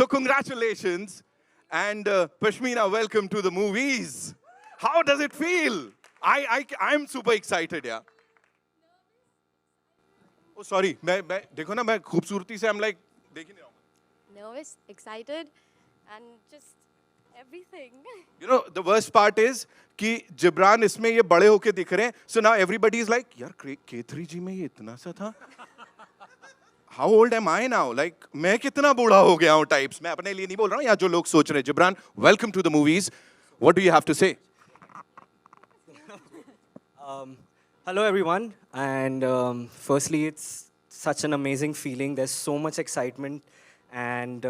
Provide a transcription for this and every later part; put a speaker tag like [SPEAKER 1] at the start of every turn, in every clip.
[SPEAKER 1] So congratulations. And Pashmina, welcome to the movies. How does it feel? I'm super excited, yeah. Oh, sorry. मैं देखो ना मैं खूबसूरती से I'm like देख ही नहीं रहा हूँ.
[SPEAKER 2] Nervous, excited, and just everything.
[SPEAKER 1] You know, the worst part is कि जिब्रान इसमें ये बड़े होके दिख रहे हैं. So now everybody is like, यार K3G में ये इतना सा था. How old am I now? Like, मैं कितना बूढ़ा हो गया हूँ types. मैं अपने लिए नहीं बोल रहा हूँ. या जो लोग सोच रहे हैं. Jibran, welcome to the movies. What do you have to say?
[SPEAKER 3] Hello everyone, and firstly it's such an amazing feeling. There's so much excitement, and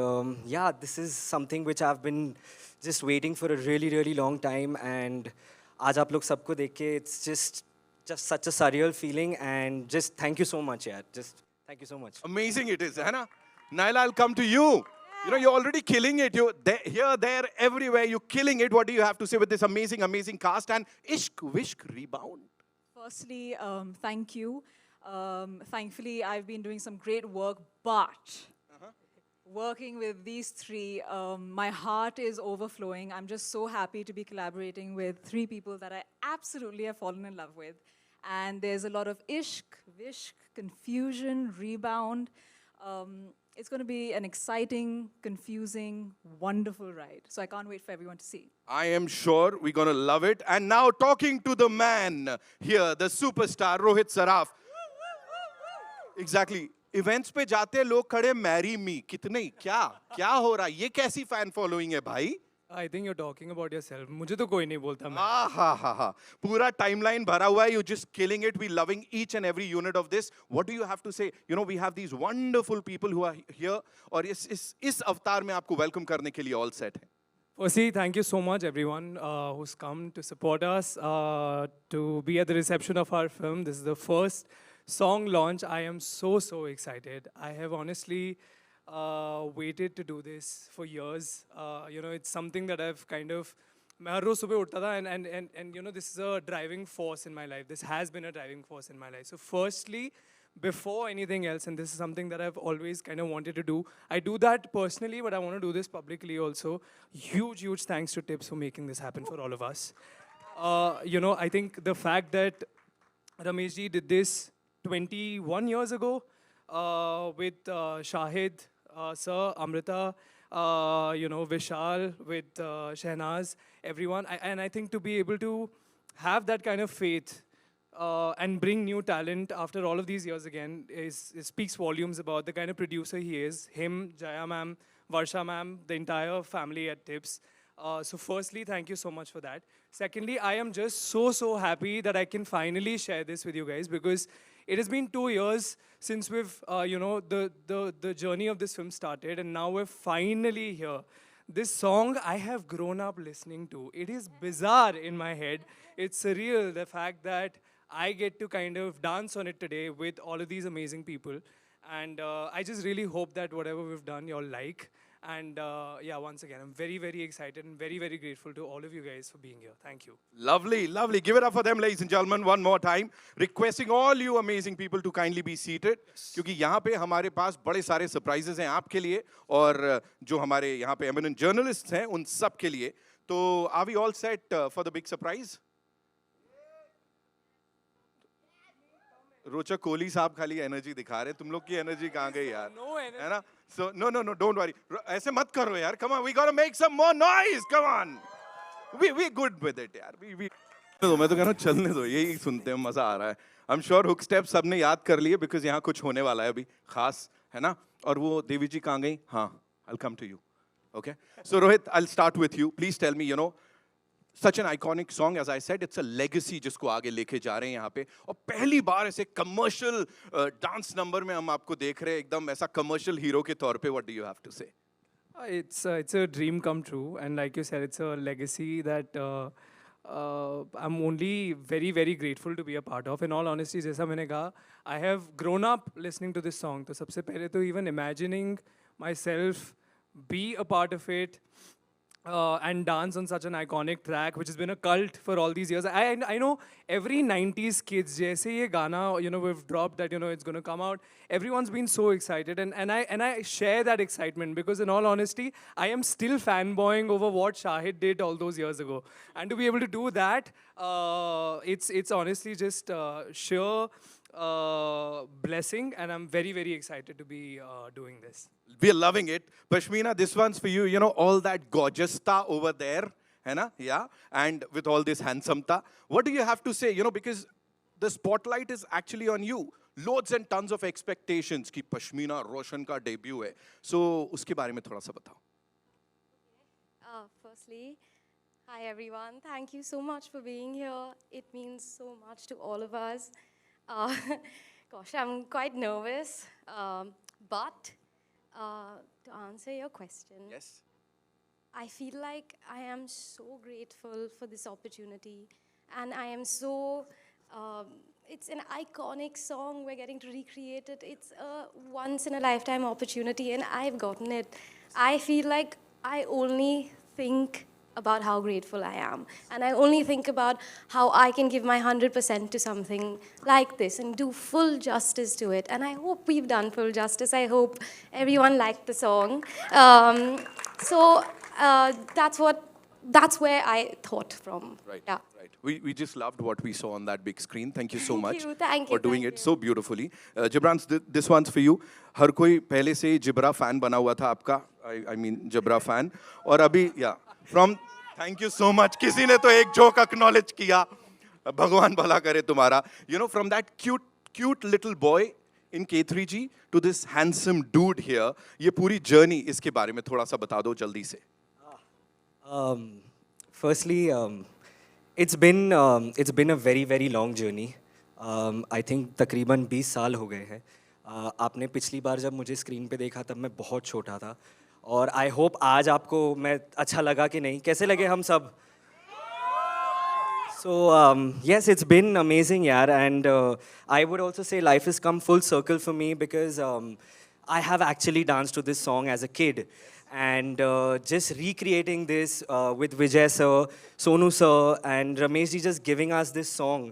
[SPEAKER 3] yeah, this is something which I've been just waiting for a really long time, and आज आप लोग सबको देख के it's just such a surreal feeling, and just thank you so much, yeah. Just thank you so much.
[SPEAKER 1] Amazing it is, है ना? Naila, I'll come to you. You know, you're already killing it. You're here, there, everywhere. You're killing it. What do you have to say with this amazing cast and Ishq Vishk Rebound?
[SPEAKER 4] Firstly, thank you. Thankfully, I've been doing some great work, but working with these three, my heart is overflowing. I'm just so happy to be collaborating with three people that I absolutely have fallen in love with. And there's a lot of ishq, vishk, confusion, rebound. It's going to be an exciting, confusing, wonderful ride. So I can't wait for everyone to see.
[SPEAKER 1] I am sure we're going to love it. And now talking to the man here, the superstar, Rohit Saraf. Exactly. Events पे जाते हैं लोग खड़े marry me. कितने क्या हो रहा है? ये कैसी fan following है भाई?
[SPEAKER 5] I think you're talking about yourself. मुझे तो कोई नहीं बोलता मैं.
[SPEAKER 1] हा. पूरा timeline भरा हुआ है. You're just killing it. We're loving each and every unit of this. What do you have to say? You know, we have these wonderful people who are here. और इस अवतार में आपको welcome करने के लिए all set है.
[SPEAKER 5] Firstly, thank you so much everyone who's come to support us, to be at the reception of our film. This is the first song launch. I am so excited. I have honestly waited to do this for years. You know, it's something that I've kind of, मैं हर रोज सुबह उठता था, and you know, this is a driving force in my life. This has been a driving force in my life. So firstly, before anything else, and this is something that I've always kind of wanted to do. I do that personally, but I want to do this publicly also. Huge thanks to Tips for making this happen for all of us. You know, I think the fact that Rameshji did this 21 years ago with Shahid, Sir, Amrita, you know, Vishal, with Shehnaz, everyone. And I think to be able to have that kind of faith and bring new talent after all of these years again speaks volumes about the kind of producer he is. Him, Jaya ma'am, Varsha ma'am, the entire family at Tips. So firstly, thank you so much for that. Secondly, I am just so happy that I can finally share this with you guys, because it has been 2 years since we've, you know, the journey of this film started, and now we're finally here. This song I have grown up listening to. It is bizarre in my head. It's surreal, the fact that I get to kind of dance on it today with all of these amazing people. And I just really hope that whatever we've done, you all like. And yeah, once again, I'm very excited and very grateful to all of you guys for being here. Thank you.
[SPEAKER 1] Lovely. Give it up for them, ladies and gentlemen, one more time. Requesting all you amazing people to kindly be seated. क्योंकि यहाँ पे हमारे पास बड़े सारे surprises हैं आपके लिए, और जो हमारे यहाँ पे eminent journalists हैं, उन सब के लिए. तो are we all set for the big surprise? रोचक कोहली साहब खाली एनर्जी दिखा रहे हैं. तुम लोग की एनर्जी कहाँ गई यार? है ना? So no, don't worry. ऐसे मत करो यार. Come on, we gotta make some more noise. Come on. We good with it यार. मैं तो कह रहा हूँ चलने दो. यही सुनते हैं, मजा आ रहा है. I'm sure hook steps सबने याद कर लिए, because यहाँ कुछ होने वाला है अभी खास, है ना? और वो देवी जी कहाँ गई? हाँ, I'll come to you. Okay. So Rohit, I'll start with you. Please tell me, you know, such an iconic song, as I said, it's a legacy जिसको आगे लेके जा रहे हैं यहाँ पे. और पहली बार ऐसे commercial dance number में हम आपको देख रहे हैं एकदम ऐसा commercial hero के तौर पे. What do you have to say?
[SPEAKER 5] It's a dream come true, and like you said, it's a legacy that I'm only very grateful to be a part of. In all honesty, जैसा मैंने कहा, I have grown up listening to this song. तो सबसे पहले तो even imagining myself be a part of it, and dance on such an iconic track, which has been a cult for all these years. I know every 90s kids, jaise ye Gana, we've dropped that, it's going to come out. Everyone's been so excited, and I share that excitement because, in all honesty, I am still fanboying over what Shahid did all those years ago, and to be able to do that, it's honestly just sheer blessing, and I'm very, very excited to be doing this.
[SPEAKER 1] We're loving it. Pashmina, this one's for you. All that gorgeous-ta over there, hai na? Yeah, and with all this handsome-ta. What do you have to say? Because the spotlight is actually on you. Loads and tons of expectations कि Pashmina Roshan का debut है. So उसके बारे में थोड़ा सा बताओ.
[SPEAKER 2] Firstly, hi everyone. Thank you so much for being here. It means so much to all of us. Gosh, I'm quite nervous. But to answer your question,
[SPEAKER 1] Yes.
[SPEAKER 2] I feel like I am so grateful for this opportunity. And I am so, it's an iconic song. We're getting to recreate it. It's a once in a lifetime opportunity, and I've gotten it. I feel like I only think about how grateful I am. And I only think about how I can give my 100% to something like this and do full justice to it. And I hope we've done full justice. I hope everyone liked the song. So that's where I thought from.
[SPEAKER 1] Right.
[SPEAKER 2] Yeah.
[SPEAKER 1] Right. We just loved what we saw on that big screen. Thank you so much
[SPEAKER 2] Thank you,
[SPEAKER 1] for doing
[SPEAKER 2] thank
[SPEAKER 1] it
[SPEAKER 2] you.
[SPEAKER 1] so beautifully. Gibran, this one's for you. हर कोई पहले से ही zebra fan बना हुआ था आपका. I mean zebra fan. और अभी thank you so much. किसी ने तो एक joke acknowledge किया. भगवान भला करे तुम्हारा. From that cute little boy in K3G to this handsome dude here. ये पूरी journey इसके बारे में थोड़ा सा बता दो जल्दी से.
[SPEAKER 3] Firstly, it's been a very, very long journey. I think तकरीबन 20 साल हो गए हैं. आपने पिछली बार जब मुझे स्क्रीन पे देखा तब मैं बहुत छोटा था. और I hope आज आपको मैं अच्छा लगा कि नहीं. कैसे लगे हम सब? So yes, it's been amazing, yaar. And I would also say life has come full circle for me because I have actually danced to this song as a kid. And just recreating this with Vijay sir, Sonu sir, and Ramesh ji just giving us this song,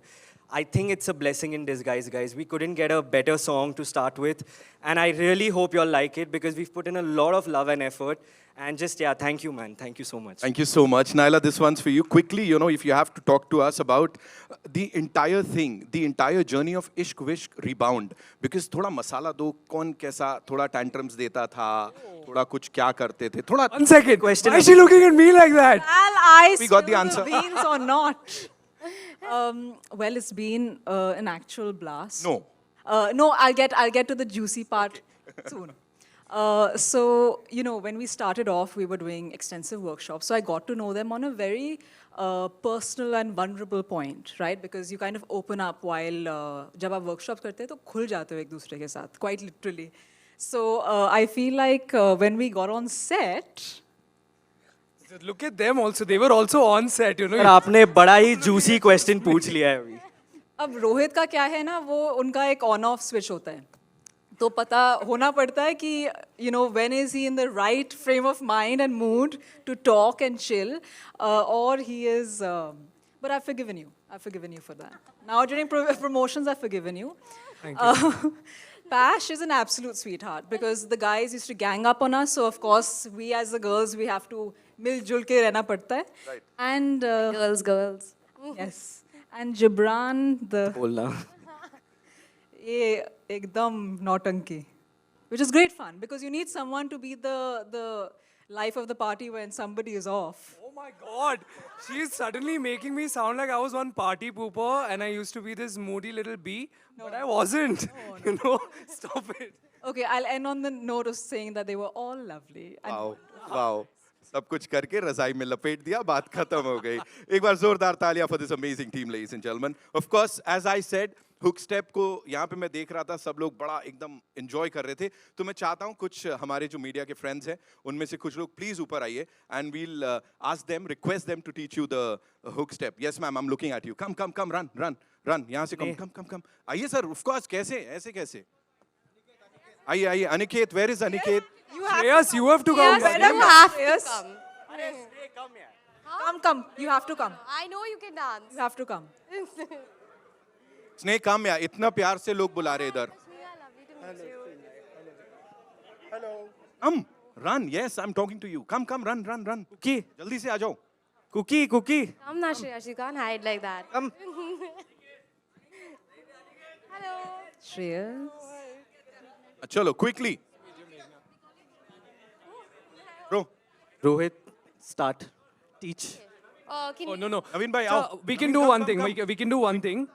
[SPEAKER 3] I think it's a blessing in disguise, guys. We couldn't get a better song to start with. And I really hope you all like it because we've put in a lot of love and effort. And just, yeah, thank you, man. Thank you so much.
[SPEAKER 1] Thank you so much. Naila, this one's for you. Quickly, if you have to talk to us about the entire thing, the entire journey of Ishq Vishk Rebound. Because thoda masala do, kaun kaisa, thoda tantrums deta tha, thoda kuch kya karte the. Thoda
[SPEAKER 5] 1 second.
[SPEAKER 3] Question.
[SPEAKER 5] Why is she looking at me like that?
[SPEAKER 4] Shall I
[SPEAKER 1] We got the
[SPEAKER 4] spill
[SPEAKER 1] answer.
[SPEAKER 4] beans or not? Well, it's been an actual blast.
[SPEAKER 1] No.
[SPEAKER 4] No, I'll get to the juicy part soon. So, when we started off, we were doing extensive workshops. So I got to know them on a very personal and vulnerable point, right? Because you kind of open up while जब आप workshops करते हैं तो खुल जाते हो एक दूसरे के साथ, quite literally. So I feel like when we got on set,
[SPEAKER 5] Look at them also. They were also on set,
[SPEAKER 3] पर आपने बड़ा ही juicy question पूछ लिया है अभी.
[SPEAKER 4] अब रोहित का क्या है ना, वो उनका एक ऑन ऑफ स्विच होता है. तो पता होना पड़ता है कि when is he in the right frame of mind and mood to talk and chill, or he is. But I've forgiven you. I've forgiven you for that. Now during promotions, I've forgiven you.
[SPEAKER 5] Thank you.
[SPEAKER 4] Pash is an absolute sweetheart because the guys used to gang up on us. So of course, we as the girls, we have to mil jul ke rehna padta hai.
[SPEAKER 1] Right.
[SPEAKER 4] And
[SPEAKER 2] Girls.
[SPEAKER 4] yes, and Gibran the.
[SPEAKER 3] बोलना.
[SPEAKER 4] ये एकदम नौटंकी, which is great fun because you need someone to be the life of the party when somebody is off.
[SPEAKER 5] Oh my God. She's suddenly making me sound like I was one party pooper and I used to be this moody little bee. But I wasn't. Stop it.
[SPEAKER 4] Okay, I'll end on the note of saying that they were all lovely. And
[SPEAKER 1] Wow. सब कुछ करके रजाई में लपेट दिया, बात खत्म हो गई. एक बार जोरदार तालियां for this amazing team, ladies and gentlemen. Of course, as I said, hook step को यहाँ पे मैं देख रहा था, सब लोग बड़ा एकदम एंजॉय कर रहे थे. तो मैं चाहता हूँ कुछ हमारे जो मीडिया के फ्रेंड्स हैं उनमें से कुछ लोग प्लीज ऊपर आइए and will ask them, request them to teach you the hook step. Yes ma'am, I am looking at you. Come run यहाँ से कम. आइए सर. Of course. कैसे ऐसे कैसे? आइए. Aniket, where is Aniket?
[SPEAKER 5] Yes, you have to come.
[SPEAKER 2] You have to come.
[SPEAKER 4] Come. You have to come.
[SPEAKER 2] I know you can dance.
[SPEAKER 4] You have to come.
[SPEAKER 1] स्नेह कम यार, इतना प्यार से लोग बुला रहे इधर.
[SPEAKER 2] Pashmina, lovely to meet you.
[SPEAKER 1] Run, yes, I'm talking to you. Come, run.
[SPEAKER 3] Cookie,
[SPEAKER 1] जल्दी से आ जाओ.
[SPEAKER 3] cookie.
[SPEAKER 2] Come na, Shreya. You can't hide like that.
[SPEAKER 3] Come.
[SPEAKER 2] Hello.
[SPEAKER 4] Shreyas.
[SPEAKER 1] चलो, quickly. Bro,
[SPEAKER 3] Rohit, start. Teach.
[SPEAKER 2] Can
[SPEAKER 5] Oh,
[SPEAKER 2] we-
[SPEAKER 5] no.
[SPEAKER 1] Naveen bhai,
[SPEAKER 5] So,
[SPEAKER 1] आओ.
[SPEAKER 5] we can
[SPEAKER 1] Naveen,
[SPEAKER 5] do
[SPEAKER 1] come,
[SPEAKER 5] one
[SPEAKER 1] come,
[SPEAKER 5] thing.
[SPEAKER 1] come.
[SPEAKER 5] We can do one thing.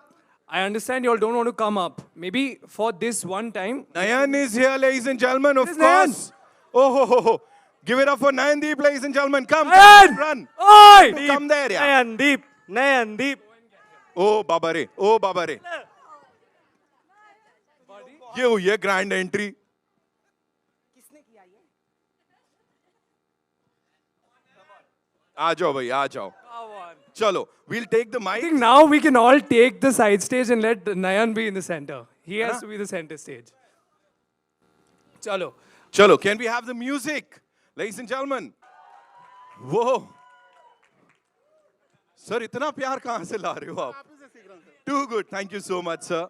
[SPEAKER 5] I understand you all don't want to come up. Maybe for this one time.
[SPEAKER 1] Nayan is here, ladies and gentlemen, of
[SPEAKER 5] This is Nayan.
[SPEAKER 1] course. Oh. Give it up for Nayandeep, ladies and gentlemen. Come,
[SPEAKER 5] Nayan!
[SPEAKER 1] run.
[SPEAKER 5] Oi!
[SPEAKER 1] Come there, yeah.
[SPEAKER 3] Nayandeep.
[SPEAKER 1] Oh, Baba re. ये हुई है grand entry. आ जाओ भाई, आ जाओ. चलो, we'll take the
[SPEAKER 5] I
[SPEAKER 1] mic.
[SPEAKER 5] think now we can all take the side stage and let Nayan be in the center. He has to be the center stage. Chalo.
[SPEAKER 1] चलो, can we have the music, ladies and gentlemen? वो sir इतना प्यार कहाँ से ला रहे हो आप? Too good. Thank you so much, sir.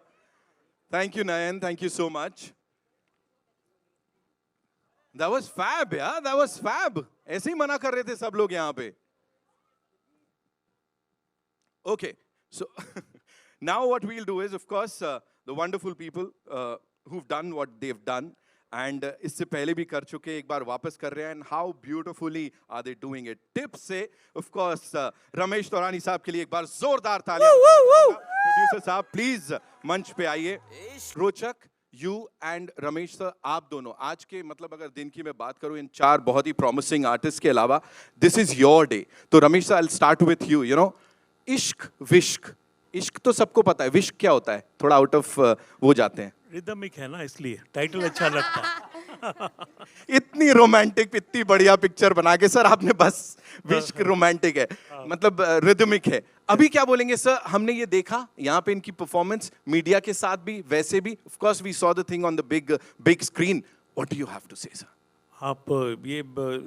[SPEAKER 1] Thank you, Nayan. Thank you so much. That was fab, yeah. That was fab. ऐसे ही मना कर रहे थे सब लोग यहाँ पे. Okay, so now what we'll do is, of course, the wonderful people who've done what they've done, and इससे पहले भी कर चुके, एक बार वापस कर रहे हैं, and how beautifully are they doing it. Tips से, of course, रमेश तौरानी साहब के लिए एक बार जोरदार तालियां. Producer साहब, please मंच पे आइए. रोचक, you and रमेश सर, आप दोनों आज के मतलब अगर दिन की मैं बात करूं इन चार बहुत ही promising artists के अलावा, this is your day. तो Ramesh sir, I'll start with you. You know, इश्क विश्क, इश्क तो सबको पता है, विश्क क्या होता है? थोड़ा आउट ऑफ वो जाते हैं.
[SPEAKER 6] रिदमिक है ना, इसलिए टाइटल अच्छा लगता है.
[SPEAKER 1] इतनी रोमांटिक, इतनी बढ़िया पिक्चर बना के सर आपने बस विश्क रोमांटिक है, मतलब रिदमिक है. अभी क्या बोलेंगे सर? हमने ये देखा यहाँ पे इनकी परफॉर्मेंस मीडिया के साथ भी, वैसे भी. Of course we saw the thing on the big screen. What do you have to say sir?
[SPEAKER 6] आप ये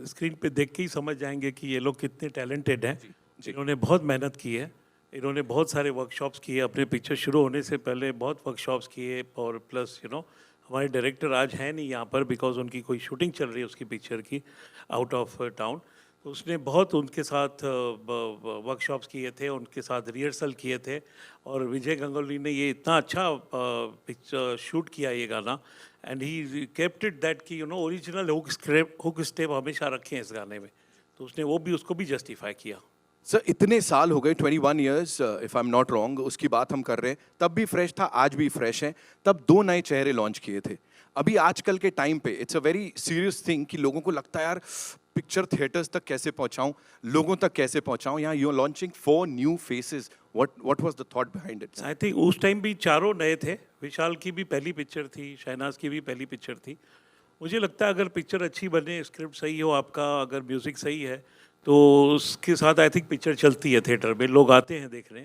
[SPEAKER 6] स्क्रीन पे देख के ही समझ जाएंगे कि ये लोग कितने टैलेंटेड हैं. इन्होंने बहुत मेहनत की है, इन्होंने बहुत सारे वर्कशॉप्स किए अपने पिक्चर शुरू होने से पहले, बहुत वर्कशॉप्स किए. और प्लस हमारे डायरेक्टर आज हैं नहीं यहाँ पर बिकॉज उनकी कोई शूटिंग चल रही है उसकी पिक्चर की आउट ऑफ टाउन. तो उसने बहुत उनके साथ वर्कशॉप्स किए थे, उनके साथ रिहर्सल किए थे. और विजय गंगोली ने ये इतना अच्छा पिक्चर शूट किया ये गाना, and he kept it that कि ओरिजिनल हुक स्टेप हमेशा रखे हैं इस गाने में. तो उसने उसको भी जस्टिफाई किया.
[SPEAKER 1] सर इतने साल हो गए, 21 years if I am not wrong, उसकी बात हम कर रहे हैं. तब भी फ्रेश था, आज भी फ्रेश हैं. तब 2 नए चेहरे लॉन्च किए थे. अभी आजकल के टाइम पे it's a very serious thing कि लोगों को लगता है यार पिक्चर थिएटर्स तक कैसे पहुंचाऊं, लोगों तक कैसे पहुंचाऊं. यहाँ you are launching 4 new faces. What was the thought behind it?
[SPEAKER 6] I think उस टाइम भी चारों नए थे. विशाल की भी पहली पिक्चर थी, शहनाज की भी पहली पिक्चर थी. मुझे लगता है अगर पिक्चर अच्छी बने, स्क्रिप्ट सही हो आपका, अगर म्यूज़िक सही है, तो उसके साथ आई थिंक पिक्चर चलती है थिएटर में, लोग आते हैं देखने.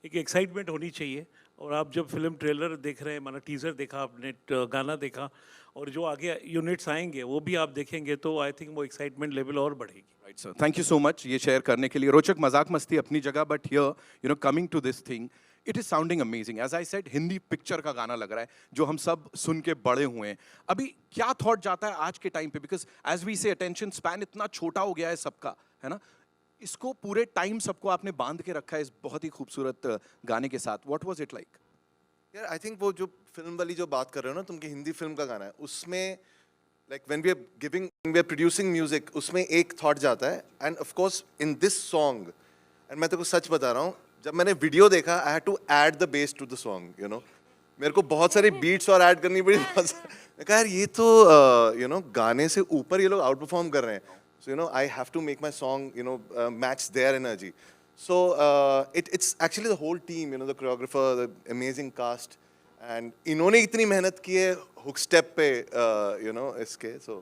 [SPEAKER 6] एक एक्साइटमेंट होनी चाहिए. और आप जब फिल्म ट्रेलर देख रहे हैं, माना टीज़र देखा आपने, गाना देखा, और जो आगे यूनिट्स आएंगे वो भी आप देखेंगे, तो आई थिंक वो एक्साइटमेंट लेवल और बढ़ेगी.
[SPEAKER 1] Right sir, thank you so much ये शेयर करने के लिए. रोचक, मजाक मस्ती अपनी जगह, but here coming to this thing, it is sounding amazing. As I said, Hindi picture का गाना लग रहा है जो हम सब सुन के बड़े हुए हैं. अभी क्या थॉट जाता है आज के टाइम पे, बिकॉज एज वी से अटेंशन स्पैन इतना छोटा हो गया है सबका, है ना? इसको पूरे टाइम सबको आपने बांध के रखा है इस बहुत ही खूबसूरत गाने के साथ. What was it like?
[SPEAKER 7] यार आई थिंक वो जो फिल्म वाली जो बात कर रहे हो ना तुम, कि हिंदी फिल्म का गाना है, उसमें like when we are producing music, उसमें एक थॉट जाता है. And of course in this song, and मैं तेरे को सच बता रहा हूँ, जब मैंने वीडियो देखा, I had to add the bass to the song. मेरे को बहुत सारी बीट्स और ऐड करनी पड़ी. मैं कहा यार ये तो गाने से ऊपर ये लोग आउट परफॉर्म कर रहे हैं. So I have to make my song match their energy. So it's actually the whole team, the choreographer, the amazing cast, and इन्होंने इतनी मेहनत की है hook step पे, इसके. So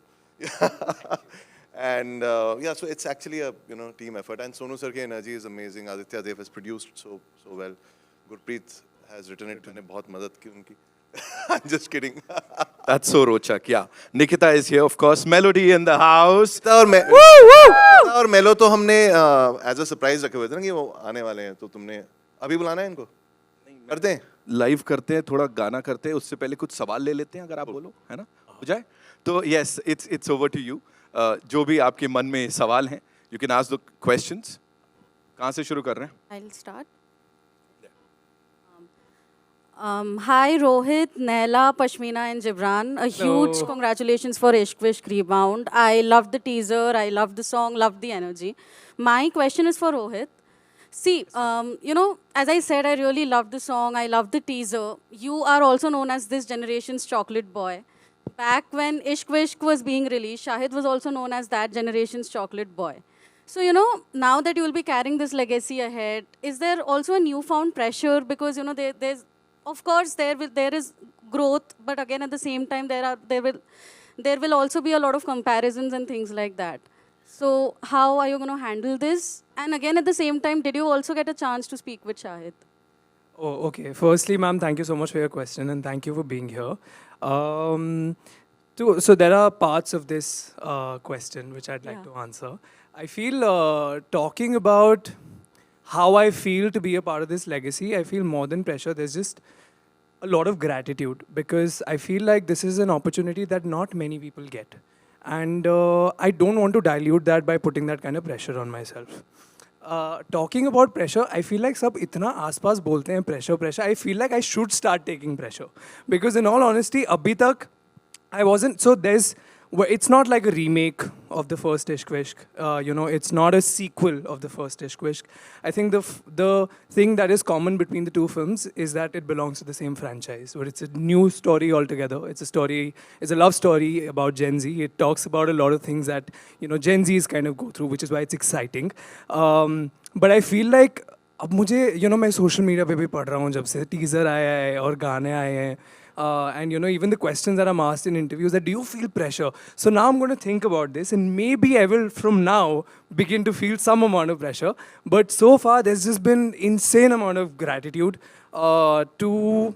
[SPEAKER 7] and yeah, so it's actually a team effort, and Sonu sir की energy is amazing. Aditya Dev has produced so well. Gurpreet has written it. मैंने बहुत मदद की उनकी. Just kidding.
[SPEAKER 1] That's so rochak. Yeah. Nikita is here, of course. Melody in the house.
[SPEAKER 7] और मेलो तो हमने एज अ सरप्राइज रखे हुए थे ना कि वो आने वाले हैं, तो तुमने अभी बुलाना है इनको? करते हैं
[SPEAKER 1] लाइव करते हैं, थोड़ा गाना करते हैं, उससे पहले कुछ सवाल ले लेते हैं अगर आप बोलो, है ना? हो जाए? तो yes, it's over to you. जो भी आपके मन में सवाल हैं, you can ask the questions. कहाँ से शुरू कर रहे हैं?
[SPEAKER 2] I'll start. Hi Rohit, Naila, Pashmina and Gibran. A huge congratulations for Ishq Vishk Rebound. I loved the teaser, I loved the song, loved the energy. My question is for Rohit. See, you know, as I said, I really loved the song, I loved the teaser. You are also known as this generation's chocolate boy. Back when Ishq Vishk was being released, Shahid was also known as that generation's chocolate boy. So, you know, now that you will be carrying this legacy ahead, is there also a newfound pressure? Because, you know, there's, of course, there is growth, but again, at the same time, there will also be a lot of comparisons and things like that. So, how are you going to handle this? And again, at the same time, did you also get a chance to speak with Shahid?
[SPEAKER 5] Oh, okay. Firstly, ma'am, thank you so much for your question and thank you for being here. So there are parts of this question which I'd like to answer. I feel talking about how I feel to be a part of this legacy, I feel more than pressure. There's just a lot of gratitude because I feel like this is an opportunity that not many people get. And I don't want to dilute that by putting that kind of pressure on myself. Talking about pressure, I feel like सब इतना आसपास बोलते हैं pressure. I feel like I should start taking pressure. Because in all honesty, अभी तक I wasn't, so it's not like a remake of the first Ishq Vishk. You know, it's not a sequel of the first Ishq Vishk. I think the thing that is common between the two films is that it belongs to the same franchise, but it's a new story altogether. It's a love story about Gen Z. It talks about a lot of things that, you know, Gen Zs kind of go through, which is why it's exciting. But I feel like, अब मुझे, you know, मैं social media पे भी पढ़ रहा हूँ जब से teaser आया है और गाने आए हैं. And you know, even the questions that I'm asked in interviews that do you feel pressure? So now I'm going to think about this and maybe I will from now begin to feel some amount of pressure. But so far there's just been insane amount of gratitude to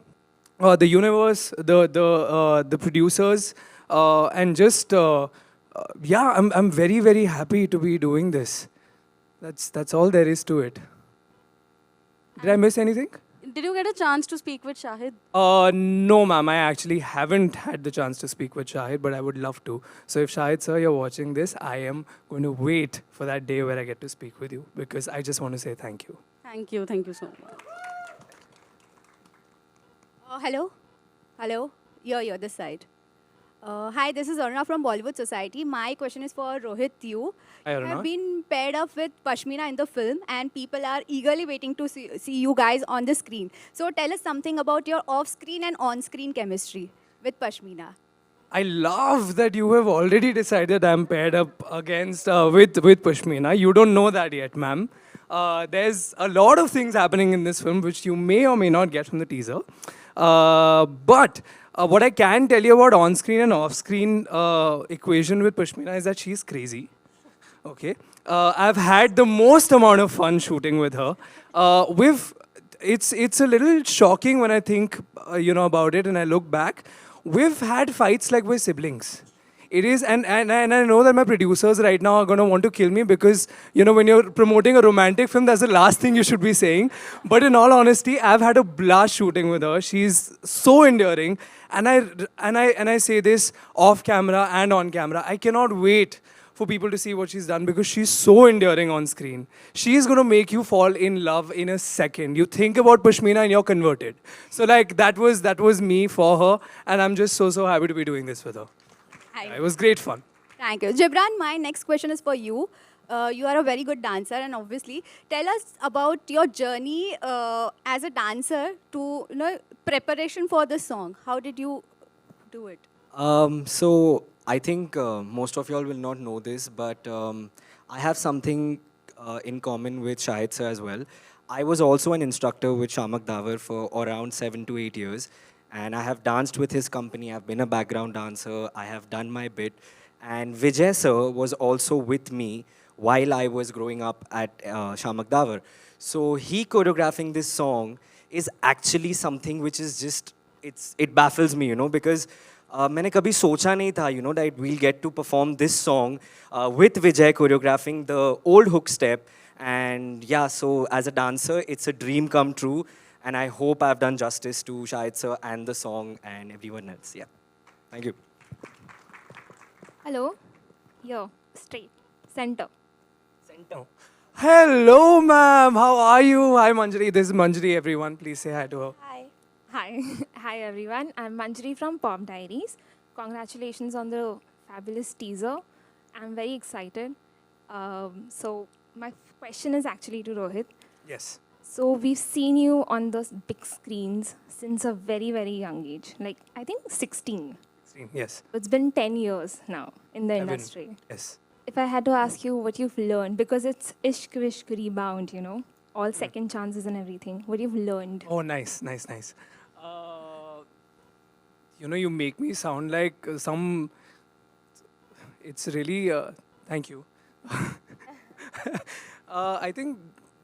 [SPEAKER 5] the universe, the producers, and just yeah, I'm very, very happy to be doing this. That's all there is to it. Did I miss anything?
[SPEAKER 2] Did you get a chance to speak with Shahid?
[SPEAKER 5] No, ma'am. I actually haven't had the chance to speak with Shahid, but I would love to. So if Shahid sir, you're watching this, I am going to wait for that day where I get to speak with you because I just want to say thank you.
[SPEAKER 2] Thank you so much.
[SPEAKER 8] Hello. You're this side. Hi, this is Aruna from Bollywood Society. My question is for Rohit. You
[SPEAKER 5] Hi, Aruna.
[SPEAKER 8] have been paired up with Pashmina in the film, and people are eagerly waiting to see you guys on the screen. So tell us something about your off-screen and on-screen chemistry with Pashmina.
[SPEAKER 5] I love that you have already decided I'm paired up against with Pashmina. You don't know that yet, ma'am. There's a lot of things happening in this film which you may or may not get from the teaser. But what I can tell you about on-screen and off-screen equation with Pashmina is that she's crazy. Okay, I've had the most amount of fun shooting with her. It's a little shocking when I think you know about it and I look back. We've had fights like we're siblings. It is, and I know that my producers right now are going to want to kill me because, you know, when you're promoting a romantic film, that's the last thing you should be saying. But in all honesty, I've had a blast shooting with her. She's so endearing. And I say this off camera and on camera. I cannot wait for people to see what she's done because she's so endearing on screen. She's going to make you fall in love in a second. You think about Pashmina and you're converted. So like that was me for her. And I'm just so happy to be doing this with her. It was great fun.
[SPEAKER 8] Thank you. Gibran, my next question is for you. You are a very good dancer, and obviously, tell us about your journey as a dancer to, you know, preparation for the song. How did you do it?
[SPEAKER 3] So I think most of y'all will not know this, but I have something in common with Shahid sir as well. I was also an instructor with Shamak Davar for around 7 to 8 years. And I have danced with his company. I've been a background dancer. I have done my bit. And Vijay sir was also with me while I was growing up at Shamak Davar. So he choreographing this song is actually something which is just it baffles me, you know, because मैंने कभी सोचा नहीं था, you know, that we'll get to perform this song with Vijay choreographing the old hook step. And yeah, so as a dancer, it's a dream come true. And I hope I've done justice to Shahid sir and the song and everyone else. Yeah. Thank you.
[SPEAKER 9] Hello. Here, straight, center.
[SPEAKER 5] Hello, ma'am. How are you? Hi, Manjari. This is Manjari, everyone. Please say hi to her.
[SPEAKER 9] Hi. Hi. Hi, everyone. I'm Manjari from Pop Diaries. Congratulations on the fabulous teaser. I'm very excited. So my question is actually to Rohit.
[SPEAKER 5] Yes.
[SPEAKER 9] So we've seen you on those big screens since a very, very young age. Like, I think 16.
[SPEAKER 5] Yes.
[SPEAKER 9] It's been 10 years now in the
[SPEAKER 5] I've been-
[SPEAKER 9] industry.
[SPEAKER 5] Yes.
[SPEAKER 9] If I had to ask you what you've learned, because it's Ishq Vishk Rebound, you know, all second chances and everything, what you've learned.
[SPEAKER 5] Oh, nice, nice, nice. You know, you make me sound like some. It's really. Thank you. I think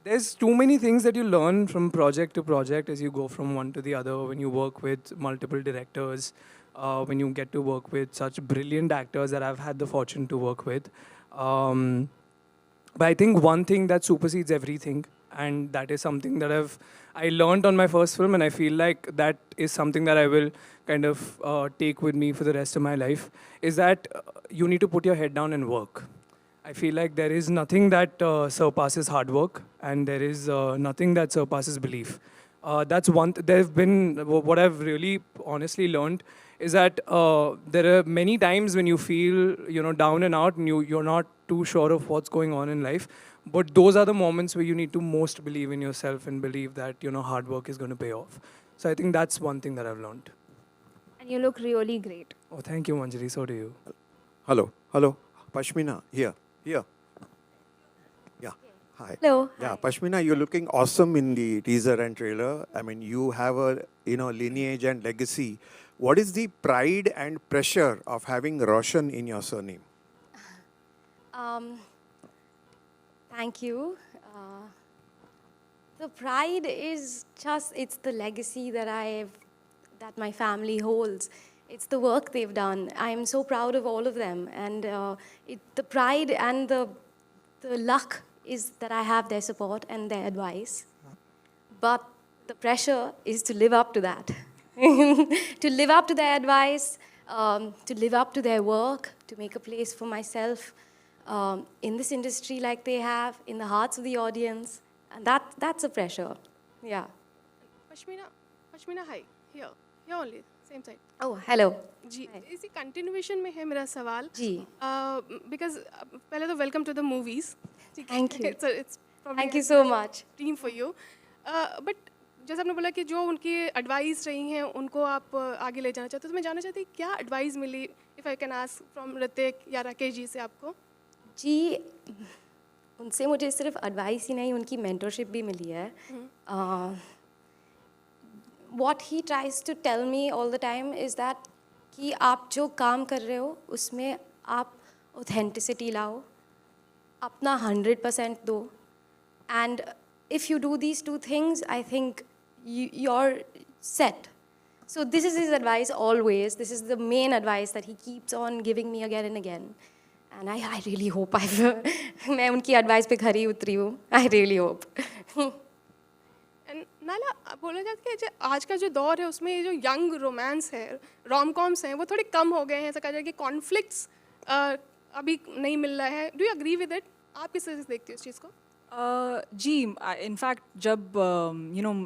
[SPEAKER 5] there's too many things that you learn from project to project as you go from one to the other. When you work with multiple directors, when you get to work with such brilliant actors that I've had the fortune to work with. But I think one thing that supersedes everything, and that is something that I learned on my first film, and I feel like that is something that I will kind of take with me for the rest of my life, is that you need to put your head down and work. I feel like there is nothing that surpasses hard work, and there is nothing that surpasses belief. That's one. There have been what I've really honestly learned is that there are many times when you feel down and out, and you're not too sure of what's going on in life. But those are the moments where you need to most believe in yourself and believe that hard work is going to pay off. So I think that's one thing that I've learned.
[SPEAKER 9] And you look really great.
[SPEAKER 5] Oh, thank you, Manjari. So do you.
[SPEAKER 10] Hello, hello. Pashmina, here. Yeah. Hi.
[SPEAKER 2] Hello.
[SPEAKER 10] Yeah, Pashmina, you're looking awesome in the teaser and trailer. I mean, you have a lineage and legacy. What is the pride and pressure of having Roshan in your surname?
[SPEAKER 2] Thank you. The pride is just, it's the legacy that my family holds. It's the work they've done. I am so proud of all of them. And the pride and the luck is that I have their support and their advice. But the pressure is to live up to that. To live up to their advice, to live up to their work, to make a place for myself in this industry like they have, in the hearts of the audience. And that's a pressure. Yeah.
[SPEAKER 11] Pashmina, hi. Here only, same side.
[SPEAKER 2] Oh, hello.
[SPEAKER 11] जी इसी continuation में है मेरा सवाल
[SPEAKER 2] जी.
[SPEAKER 11] Because पहले तो welcome to the movies.
[SPEAKER 2] Thank you.
[SPEAKER 11] It's probably
[SPEAKER 2] Thank you so much.
[SPEAKER 11] dream for you. But जैसे आपने बोला कि जो उनकी एडवाइस रही हैं उनको आप आगे ले जाना चाहते हो, तो मैं जानना चाहती हूँ क्या एडवाइस मिली, if I can ask from Hrithik या राकेश जी से आपको?
[SPEAKER 2] जी, उनसे मुझे सिर्फ एडवाइस ही नहीं, उनकी मेंटरशिप भी मिली है. What he tries to tell me all the time is that कि आप जो काम कर रहे हो उसमें आप authenticity लाओ, अपना 100% दो, and if you do these two things, I think you're set. So this is his advice always. This is the main advice that he keeps on giving me again and again. And I really hope मैं उनकी advice पे खरी उतरी हूँ. I really hope.
[SPEAKER 11] And नाला बोला जाता है कि आज का जो दौर है उसमें ये जो यंग रोमांस है, रोम कॉम्स हैं, वो थोड़े कम हो गए हैं. ऐसा कहा जाए कि कॉन्फ्लिक्ट्स अभी नहीं मिल रहा है. Do you agree with it? आप किस तरह से देखते हो इस चीज़ को?
[SPEAKER 4] जी, इनफैक्ट जब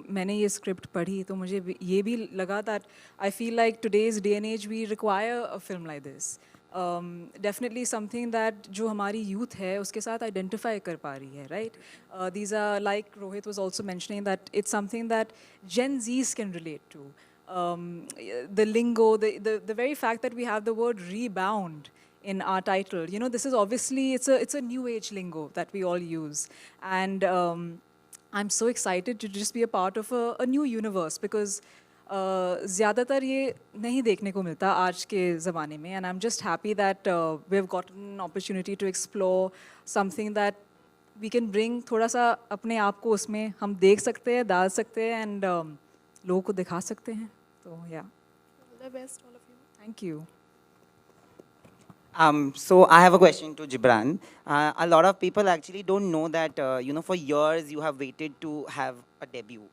[SPEAKER 4] मैंने ये स्क्रिप्ट पढ़ी तो मुझे ये भी लगा that I feel like today's day and as we require a film like this. Definitely something that जो हमारी यूथ है उसके साथ आइडेंटिफाई कर पा रही है, right? These are like Rohit was also mentioning that it's something that Gen Zs can relate to. The lingo, the very fact that we have the word rebound in our title, this is obviously, it's a new age lingo that we all use. And I'm so excited to just be a part of a new universe because ज़्यादातर ये नहीं देखने को मिलता आज के ज़माने में. And I'm just happy that we have gotten an opportunity to explore something that we can bring, थोड़ा सा अपने आप को उसमें हम देख सकते हैं, डाल सकते हैं and लोगों को दिखा सकते हैं. So yeah,
[SPEAKER 11] All the best, all of you.
[SPEAKER 4] thank you.
[SPEAKER 12] So I have a question to Gibran. A lot of people actually don't know that, for years you have waited to have a debut.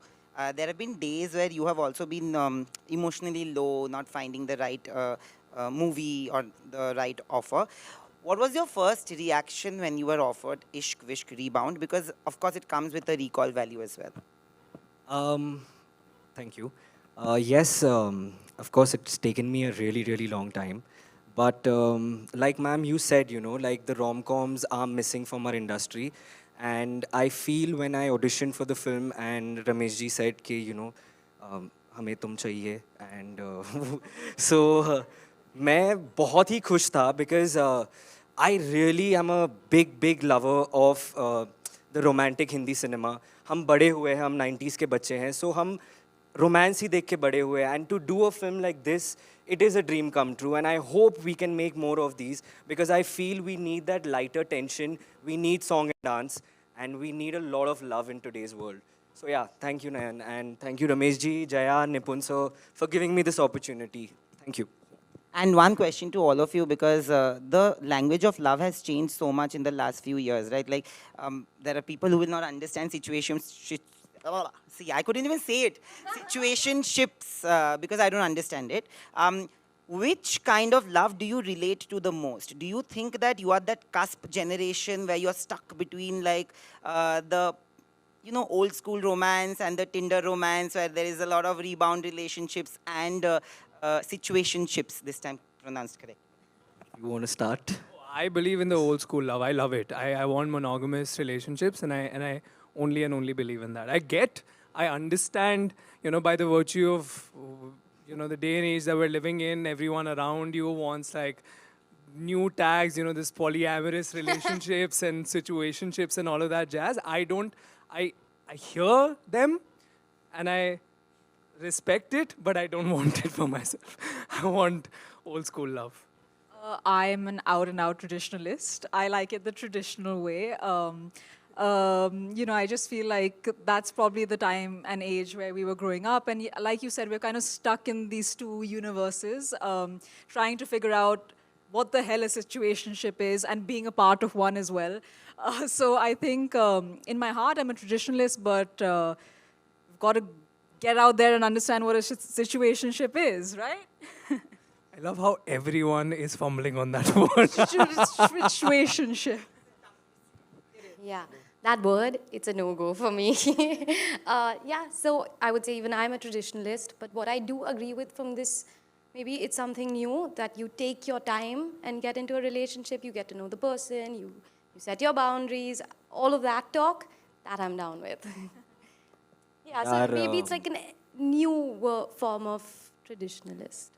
[SPEAKER 12] There have been days where you have also been emotionally low, not finding the right movie or the right offer. What was your first reaction when you were offered Ishq Vishk Rebound? Because of course it comes with a recall value as well.
[SPEAKER 3] Thank you. Yes, of course, it's taken me a really, really long time. But like ma'am, you said, like the rom-coms are missing from our industry. And I feel when I auditioned for the film and Ramesh ji said, कि, हमें तुम चाहिए. And so मैं बहुत ही खुश था because I really am a big, big lover of the romantic Hindi cinema. हम बड़े हुए हैं, हम 90s के बच्चे हैं. So हम romance ही देख के बड़े हुए हैं. And to do a film like this, it is a dream come true. And I hope we can make more of these because I feel we need that lighter tension. We need song and dance. And we need a lot of love in today's world. So yeah, thank you, Nayan. And thank you, Ramesh ji, Jaya, Nipun sir, for giving me this opportunity. Thank you.
[SPEAKER 12] And one question to all of you, because the language of love has changed so much in the last few years, right? Like, there are people who will not understand situations. See, I couldn't even say it. Situationships, because I don't understand it. Which kind of love do you relate to the most? Do you think that you are that cusp generation where you're stuck between like the old school romance and the Tinder romance where there is a lot of rebound relationships and situationships, this time pronounced correct?
[SPEAKER 3] You want to start?
[SPEAKER 5] I believe in the old school love. I love it. I want monogamous relationships, and I only and only believe in that. I understand, by the virtue of, the day and age that we're living in, everyone around you wants like new tags, this polyamorous relationships and situationships and all of that jazz. I hear them and I respect it, but I don't want it for myself. I want old school love.
[SPEAKER 4] I'm an out-and-out traditionalist. I like it the traditional way. I just feel like that's probably the time and age where we were growing up. And like you said, we're kind of stuck in these two universes, trying to figure out what the hell a situationship is and being a part of one as well. So I think in my heart, I'm a traditionalist, but we've got to get out there and understand what a situationship is, right?
[SPEAKER 5] I love how everyone is fumbling on that word.
[SPEAKER 4] Situationship.
[SPEAKER 2] Yeah, that word, it's a no-go for me. Yeah, so I would say even I'm a traditionalist, but what I do agree with from this, maybe it's something new, that you take your time and get into a relationship, you get to know the person, you set your boundaries, all of that talk, that I'm down with. Yeah, so maybe it's like a new form of traditionalist.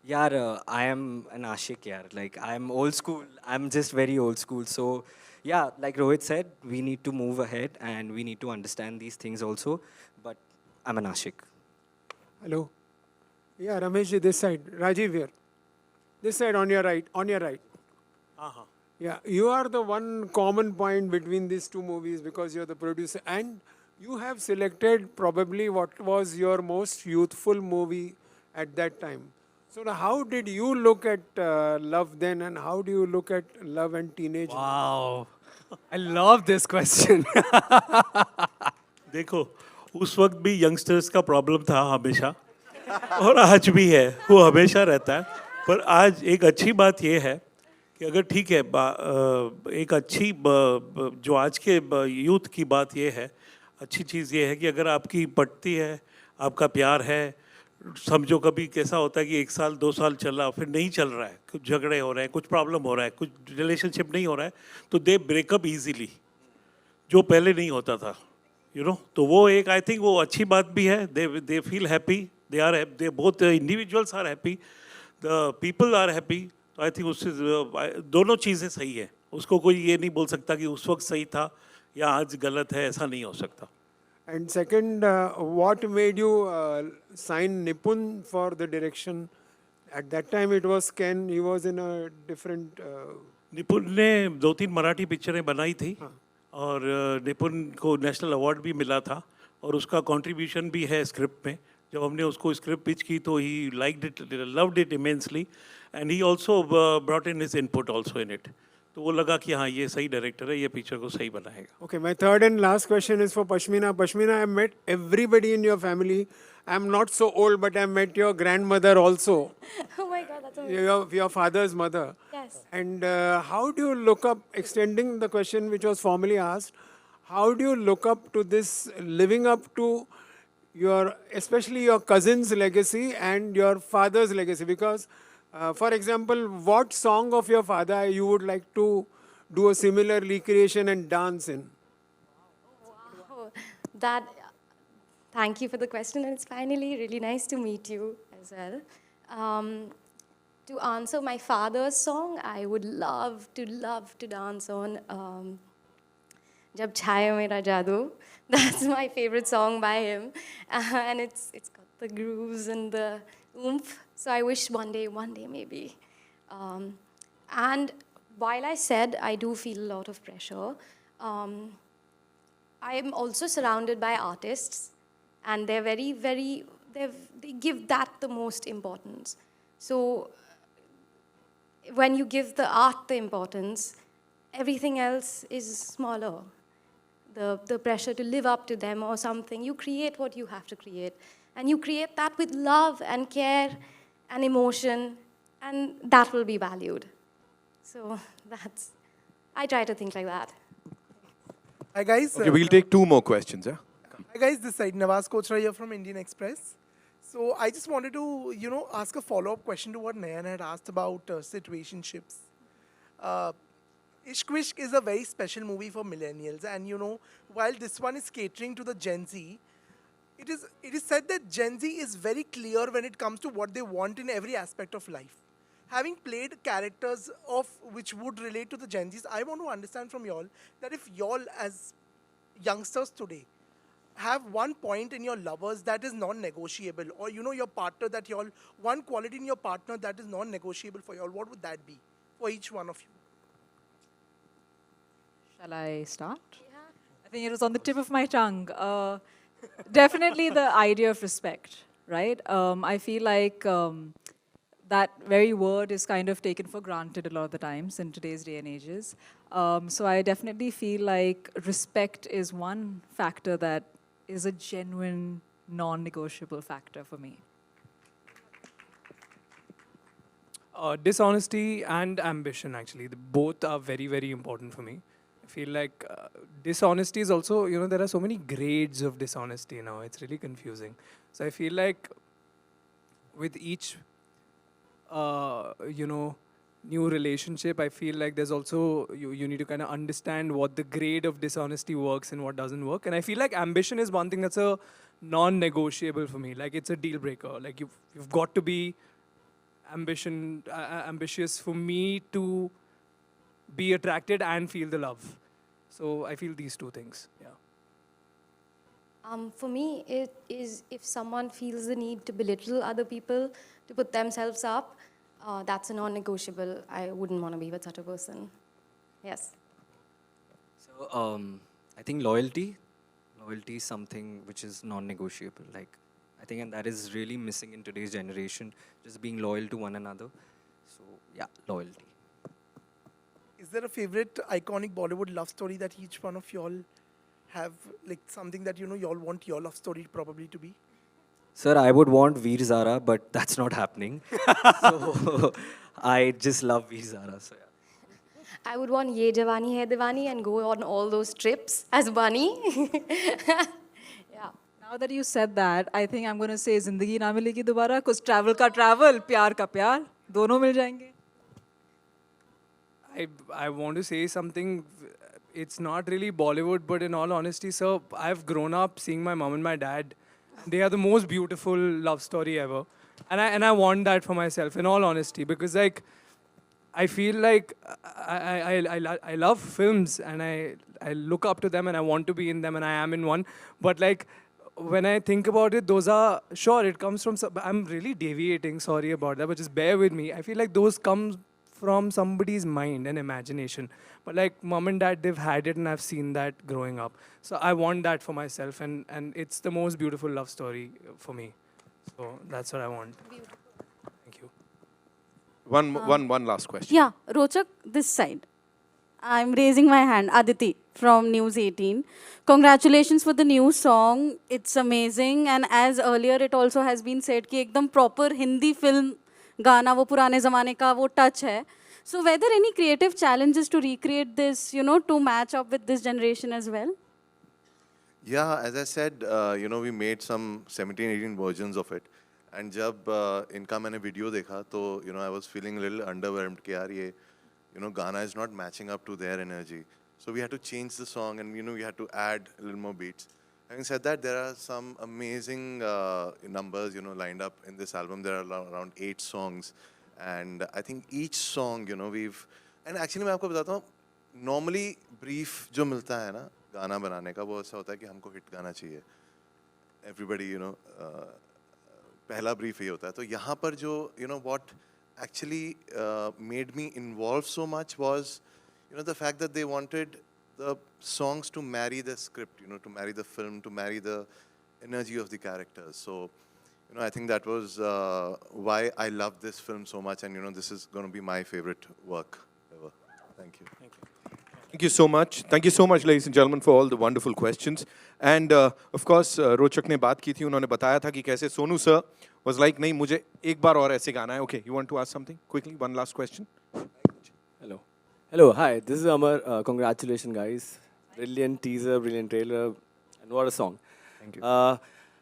[SPEAKER 3] Yaar, I am an ashik, yaar. Like, I'm old school. I'm just very old school. So, yeah, like Rohit said, we need to move ahead and we need to understand these things also. But I'm an ashik.
[SPEAKER 13] Hello. Yeah, Ramesh, this side. Rajiv here. This side on your right. On your right. Yeah, you are the one common point between these two movies because you're the producer. And you have selected probably what was your most youthful movie at that time. So how did you look at love then and how do you look at love and teenage?
[SPEAKER 5] Wow. I love this question.
[SPEAKER 6] देखो, उस वक्त भी youngsters का problem था हमेशा और आज भी है, वो हमेशा रहता है. पर आज एक अच्छी बात ये है कि अगर ठीक है, एक अच्छी जो आज के यूथ की बात ये है, अच्छी चीज़ ये है कि अगर आपकी पटती है, आपका प्यार है, समझो कभी कैसा होता है कि 1 साल 2 साल चला फिर नहीं चल रहा है, कुछ झगड़े हो रहे हैं, कुछ प्रॉब्लम हो रहा है, कुछ रिलेशनशिप नहीं हो रहा है, तो दे ब्रेकअप ईजीली, जो पहले नहीं होता था, तो वो एक आई थिंक वो अच्छी बात भी है. They feel happy, they both individuals are happy, the people are happy. तो आई थिंक उससे दोनों चीज़ें सही है. उसको कोई ये नहीं बोल सकता कि उस वक्त सही था या आज गलत है, ऐसा नहीं हो सकता.
[SPEAKER 13] And second, what made you sign Nipun for the direction? At that time it was Ken, he was in a different...
[SPEAKER 6] निपुण ने 2-3 मराठी पिक्चरें बनाई थी और निपुण को नेशनल अवार्ड भी मिला था और उसका कंट्रीब्यूशन भी है स्क्रिप्ट में. जब हमने उसको स्क्रिप्ट पिच की तो he liked it, loved it immensely, and he also brought in his input also in it. तो वो लगा कि हाँ ये सही डायरेक्टर है, ये पिक्चर को सही बनाएगा.
[SPEAKER 13] Okay, my third and last question is for Pashmina. Pashmina, I met everybody in your family. I'm not so old, but I met your grandmother also.
[SPEAKER 2] Oh my God, that's amazing.
[SPEAKER 13] Your father's mother.
[SPEAKER 2] Yes.
[SPEAKER 13] And how do you look up, extending the question which was formally asked, how do you look up to this, living up to your, especially your cousin's legacy and your father's legacy? Because, for example, what song of your father you would like to do a similar recreation and dance in?
[SPEAKER 2] Wow. Thank you for the question, and it's finally really nice to meet you as well. To answer my father's song, I would love to dance on Jab Chhaya Mera Jadoo. That's my favorite song by him. And it's got the grooves and the oomph. So I wish one day maybe. And while I said I do feel a lot of pressure, I am also surrounded by artists, and they're they give that the most importance. So when you give the art the importance, everything else is smaller. The pressure to live up to them or something, you create what you have to create. And you create that with love and care and emotion, and that will be valued. So I try to think like that.
[SPEAKER 14] Hi guys.
[SPEAKER 1] Okay, we'll take 2 more questions, yeah?
[SPEAKER 14] Hi guys, this side Nawaz Kochra here from Indian Express. So I just wanted to, ask a follow-up question to what Nayan had asked about situationships. Ishq Vishk is a very special movie for millennials, and while this one is catering to the Gen Z, it is said that Gen Z is very clear when it comes to what they want in every aspect of life. Having played characters which would relate to the Gen Zs, I want to understand from y'all that if y'all as youngsters today have one point in your lovers that is non-negotiable, or your partner that y'all, one quality in your partner that is non-negotiable for y'all, what would that be for each one of you?
[SPEAKER 4] Shall I start? Yeah. I think it was on the tip of my tongue. Definitely the idea of respect, right? I feel like that very word is kind of taken for granted a lot of the times in today's day and ages. So I definitely feel like respect is one factor that is a genuine, non-negotiable factor for me.
[SPEAKER 5] Dishonesty and ambition, actually. Both are very, very important for me. I feel like dishonesty is also, there are so many grades of dishonesty now. It's really confusing. So I feel like with each, new relationship, I feel like there's also, you need to kind of understand what the grade of dishonesty works and what doesn't work. And I feel like ambition is one thing that's a non-negotiable for me. Like, it's a deal breaker. Like, you've got to be ambitious for me to be attracted and feel the love. So I feel these 2 things, yeah.
[SPEAKER 2] For me, it is if someone feels the need to belittle other people, to put themselves up, that's a non-negotiable. I wouldn't want to be with such a person. Yes.
[SPEAKER 3] So I think loyalty is something which is non-negotiable. Like, I think, and that is really missing in today's generation, just being loyal to one another. So yeah, loyalty.
[SPEAKER 14] Is there a favorite iconic Bollywood love story that each one of y'all have, like something that y'all want your love story probably to be?
[SPEAKER 3] Sir, I would want Veer Zara, but that's not happening. So I just love Veer Zara. So yeah.
[SPEAKER 2] I would want Ye Jawani Hai Diwani and go on all those trips as Bunny. Yeah.
[SPEAKER 4] Now that you said that, I think I'm going to say Zindagi Na Milegi Dobara, because travel ka travel, pyar ka pyar, dono mil jayenge.
[SPEAKER 5] I want to say something. It's not really Bollywood, but in all honesty, sir, I've grown up seeing my mom and my dad. They are the most beautiful love story ever. And I want that for myself, in all honesty, because like, I feel like I love films and I look up to them and I want to be in them and I am in one. But like, when I think about it, those are, sure, it comes from, I'm really deviating, sorry about that, but just bear with me. I feel like those come from somebody's mind and imagination. But like mom and dad, they've had it and I've seen that growing up. So I want that for myself, and it's the most beautiful love story for me. So that's what I want. Thank you.
[SPEAKER 1] One last question.
[SPEAKER 15] Yeah, Rochak, this side. I'm raising my hand. Aditi from News 18. Congratulations for the new song. It's amazing. And as earlier it also has been said कि एकदम proper Hindi film गाना वो पुराने ज़माने का वो touch है. So were there any creative challenges to recreate this, you know, to match up with this generation as well?
[SPEAKER 7] Yeah, as I said, we made some 17, 18 versions of it. And जब इनका मैंने video देखा तो I was feeling a little underwhelmed कि यार ये Ghana is not matching up to their energy. So we had to change the song, and we had to add a little more beats. Having said that, there are some amazing numbers lined up in this album. There are around 8 songs, and I think each song we've, and actually मैं आपको बताता हूँ, normally brief जो मिलता है ना गाना बनाने का वो ऐसा होता है कि हमको hit गाना चाहिए. Everybody पहला brief ही होता है. तो यहाँ पर जो what actually made me involved so much was the fact that they wanted the songs to marry the script, to marry the film, to marry the energy of the characters. So I think that was why I love this film so much, and this is going to be my favorite work ever. Thank you.
[SPEAKER 1] Thank you so much. Thank you so much, ladies and gentlemen, for all the wonderful questions. And of course, रोचक ने बात की थी, उन्होंने बताया था कि कैसे सोनू sir was like, नहीं मुझे एक बार और ऐसे गाना है. Okay, you want to ask something quickly? One last question.
[SPEAKER 16] Hello. Hello, hi. This is Amar. Congratulations, guys. Brilliant teaser, brilliant trailer, and what a song.
[SPEAKER 1] Thank you.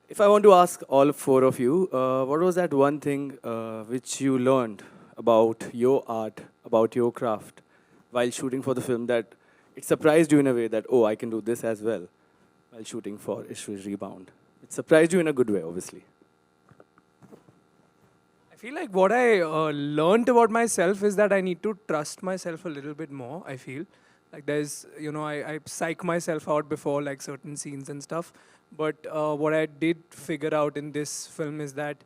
[SPEAKER 16] If I want to ask all 4 of you, what was that one thing which you learned about your art, about your craft, while shooting for the film that it surprised you in a way that, oh, I can do this as well, while shooting for Ishq Vishk Rebound? It surprised you in a good way, obviously.
[SPEAKER 5] I feel like what I learned about myself is that I need to trust myself a little bit more, I feel. Like there's, I psych myself out before like certain scenes and stuff. But what I did figure out in this film is that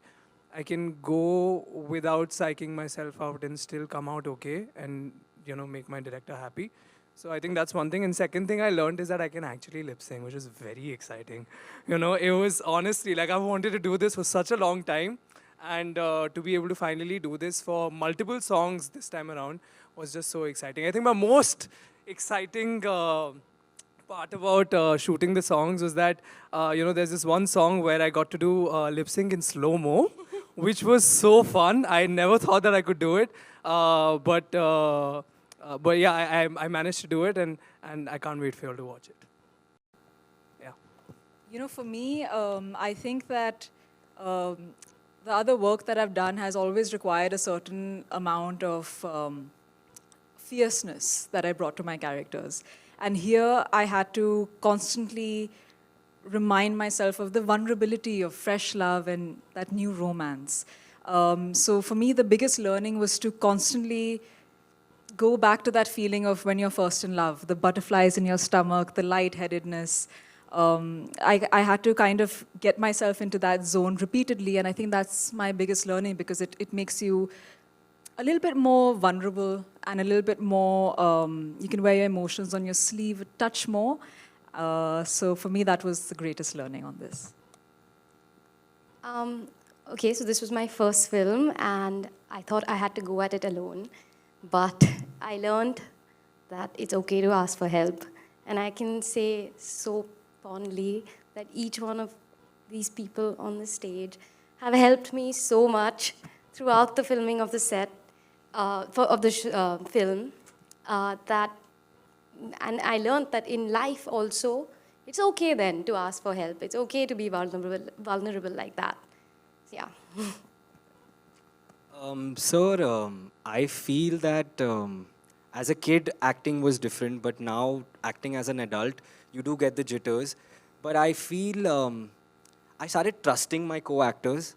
[SPEAKER 5] I can go without psyching myself out and still come out okay and, make my director happy. So I think that's one thing. And second thing I learned is that I can actually lip sync, which is very exciting. It was honestly like I've wanted to do this for such a long time. And to be able to finally do this for multiple songs this time around was just so exciting. I think my most exciting part about shooting the songs was that, there's this one song where I got to do lip sync in slow-mo, which was so fun. I never thought that I could do it. But yeah, I managed to do it, and I can't wait for you all to watch it. Yeah.
[SPEAKER 4] For me, I think that the other work that I've done has always required a certain amount of fierceness that I brought to my characters. And here I had to constantly remind myself of the vulnerability of fresh love and that new romance. So for me, the biggest learning was to constantly go back to that feeling of when you're first in love, the butterflies in your stomach, the lightheadedness. I had to kind of get myself into that zone repeatedly, and I think that's my biggest learning because it makes you a little bit more vulnerable and a little bit more, you can wear your emotions on your sleeve a touch more. So for me, that was the greatest learning on this.
[SPEAKER 2] Okay, so this was my first film, and I thought I had to go at it alone. But I learned that it's okay to ask for help. And I can say so fondly that each one of these people on the stage have helped me so much throughout the filming of the set, of the film, and I learned that in life also, it's okay then to ask for help. It's okay to be vulnerable like that. Yeah.
[SPEAKER 3] Sir, I feel that as a kid, acting was different, but now acting as an adult, you do get the jitters. But I feel I started trusting my co-actors,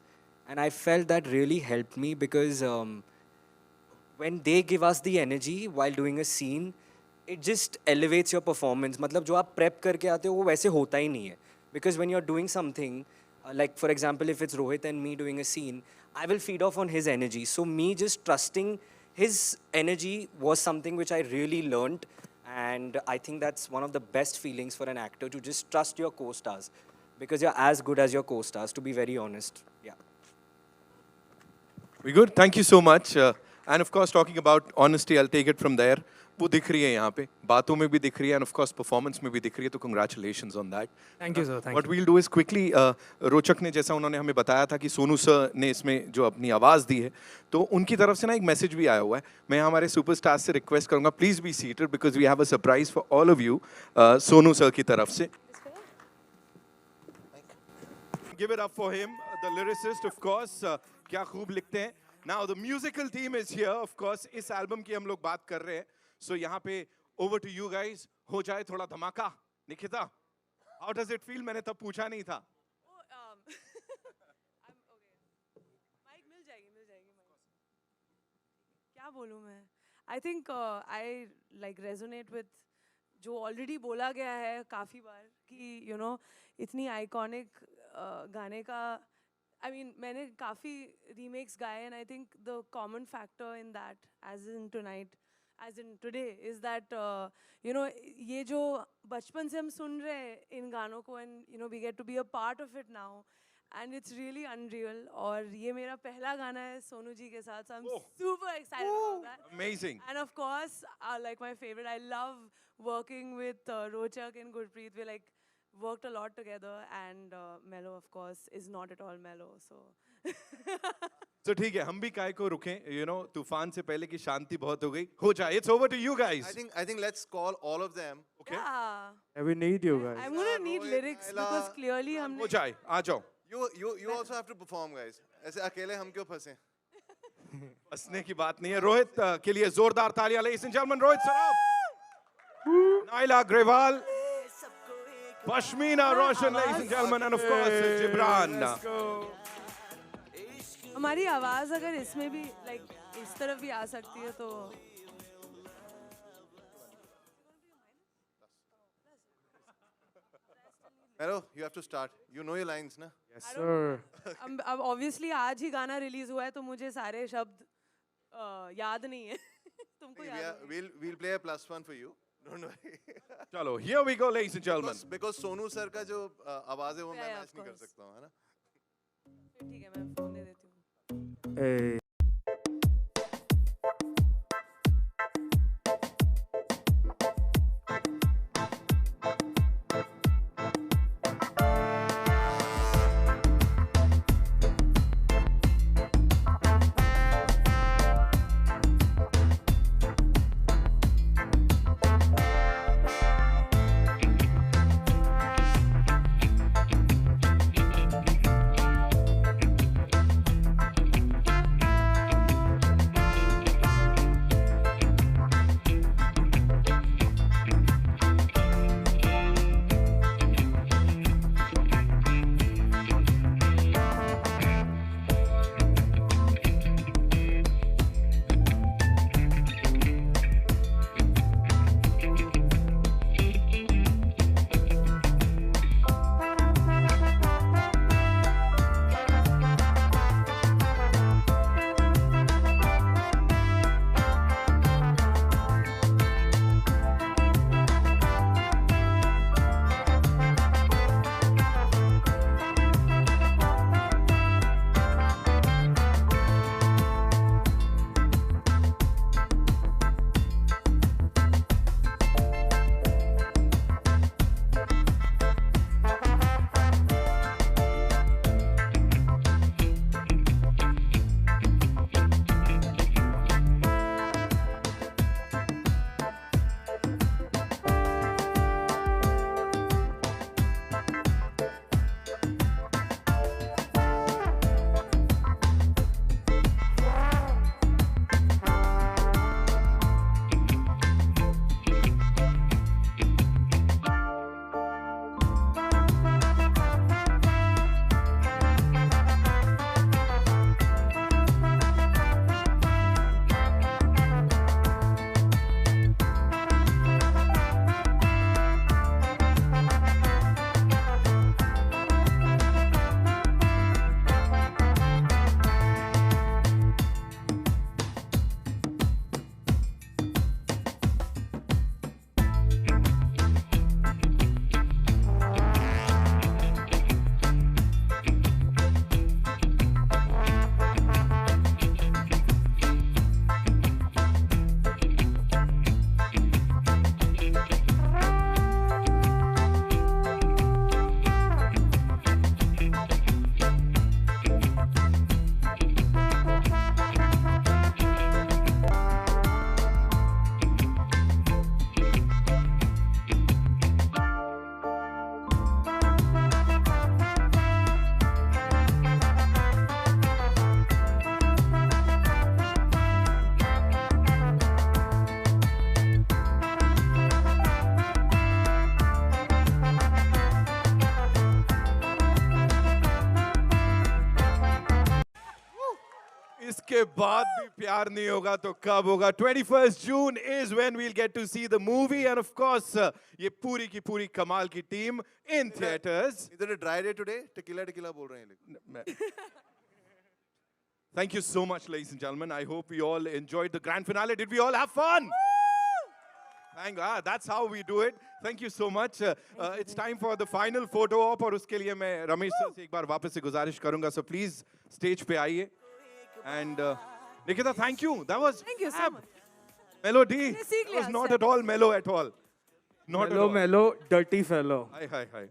[SPEAKER 3] and I felt that really helped me because when they give us the energy while doing a scene, it just elevates your performance. मतलब जो आप prep करके आते हो वो वैसे होता ही नहीं है. Because when you're doing something, like for example, if it's Rohit and me doing a scene, I will feed off on his energy. So me just trusting his energy was something which I really learned, and I think that's one of the best feelings for an actor, to just trust your co-stars, because you're as good as your co-stars, to be very honest. Yeah.
[SPEAKER 1] We good? Thank you so much. And of course, talking about honesty, I'll take it from there. वो दिख रही है यहाँ पे, बातों में भी दिख रही है, and of course performance में भी दिख रही है, तो congratulations on that.
[SPEAKER 5] Thank you, sir. Thank
[SPEAKER 1] What
[SPEAKER 5] you.
[SPEAKER 1] we'll do is quickly, रोचक ने जैसा उन्होंने हमें बताया था कि सोनू सर ने इसमें जो अपनी आवाज़ दी है, तो उनकी तरफ से ना एक मैसेज भी आया हुआ है. मैं हमारे सुपरस्टार्स से रिक्वेस्ट करूँगा, please be seated because we have a surprise for all of you, Sonu sir की तरफ से. Give it up for him, the lyricist, of course. क्या खूब लिखते हैं. Now the musical team is here, of course. इस album की हम लोग बात कर रहे हैं. So यहाँ पे over to you guys. हो जाए थोड़ा धमाका. Nikita, how does it feel? मैंने तब पूछा नहीं था.
[SPEAKER 17] माइक मिल जाएगी. क्या बोलूँ मैं? I think I like resonate with जो already बोला गया है काफ़ी बार कि you know इतनी iconic गाने का, I mean मैंने काफ़ी remakes गाए, and I think the common factor in that, as in tonight, as in today, is that you know ये जो बचपन से हम सुन रहे हैं इन गानों को, and you know we get to be a part of it now, and it's really unreal. और ये मेरा पहला गाना है सोनू जी के साथ, so I'm super excited about that.
[SPEAKER 1] Amazing.
[SPEAKER 17] And of course, like my favorite, I love working with Rochak and Gurpreet. We like worked a lot together, and Mellow, of course, is not at all mellow. So
[SPEAKER 1] ठीक है, हम भी काय को रुकें, you know, तूफान से पहले की शांति बहुत हो गई. हो जाए. It's over to you guys.
[SPEAKER 7] I think let's call all of them.
[SPEAKER 1] Okay.
[SPEAKER 17] Yeah.
[SPEAKER 13] We need you guys.
[SPEAKER 17] I'm gonna need lyrics because clearly हमने.
[SPEAKER 1] हो जाए, आ जाओ.
[SPEAKER 7] You also have to perform, guys. ऐसे अकेले हम क्यों फंसे?
[SPEAKER 1] हंसने की बात नहीं है. रोहित के लिए जोरदार तालियां, ladies and gentlemen. Rohit Saraf, Naila Grrewal, Pashmina Roshan, ladies and gentlemen, and of course Gibran.
[SPEAKER 17] हमारी आवाज अगर इसमें भी like इस तरफ भी आ सकती है तो.
[SPEAKER 7] Hello, you have to start. You know your lines, na?
[SPEAKER 13] Yes, sir.
[SPEAKER 17] अब obviously आज ही गाना रिलीज हुआ है तो मुझे सारे शब्द याद नहीं है. तुमको याद होंगे.
[SPEAKER 7] We'll play a +1 for you. Don't worry.
[SPEAKER 1] चलो, here we go, ladies and gentlemen.
[SPEAKER 7] Because Sonu sir का जो आवाज है वो मैं मैच नहीं कर सकता हूँ, है ना?
[SPEAKER 17] ठीक है, मैं फोन दे देती हूँ.
[SPEAKER 13] Hey.
[SPEAKER 1] उसके बाद भी प्यार नहीं होगा तो कब होगा? 21st June is when we'll get to see the movie, and of course ये पूरी की पूरी कमाल की team in theaters.
[SPEAKER 7] Is it a dry day today? Tequila बोल रहे हैं लेकिन.
[SPEAKER 1] Thank you so much, ladies and gentlemen. I hope we all enjoyed the grand finale. Did we all have fun? Thank God. That's how we do it. Thank you so much. It's time for the final photo op, और उसके लिए मैं Ramesh sir से एक बार वापस से गुजारिश करूंगा. So please stage पे आइए. And Nikita, thank you. That was
[SPEAKER 17] Thank you so much.
[SPEAKER 1] melody. It was not at all mellow at all. Not at all.
[SPEAKER 5] Mellow, dirty fellow.
[SPEAKER 1] Hi.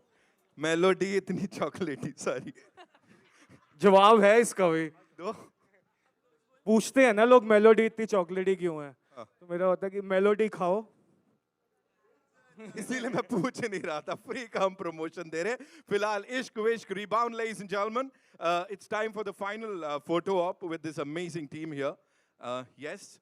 [SPEAKER 1] Melody इतनी chocolatey. Sorry.
[SPEAKER 5] जवाब है इसका भी.
[SPEAKER 1] दो.
[SPEAKER 5] पूछते हैं ना लोग मेलोडी इतनी चॉकलेटी क्यों है? तो मेरा होता है कि मेलोडी खाओ.
[SPEAKER 1] इसीलिए मैं पूछ नहीं रहा था. फ्री का हम प्रमोशन दे रहे. फिलहाल इश्क विश्क rebound, ladies and gentlemen. It's time for the final photo op with this amazing team here. Yes.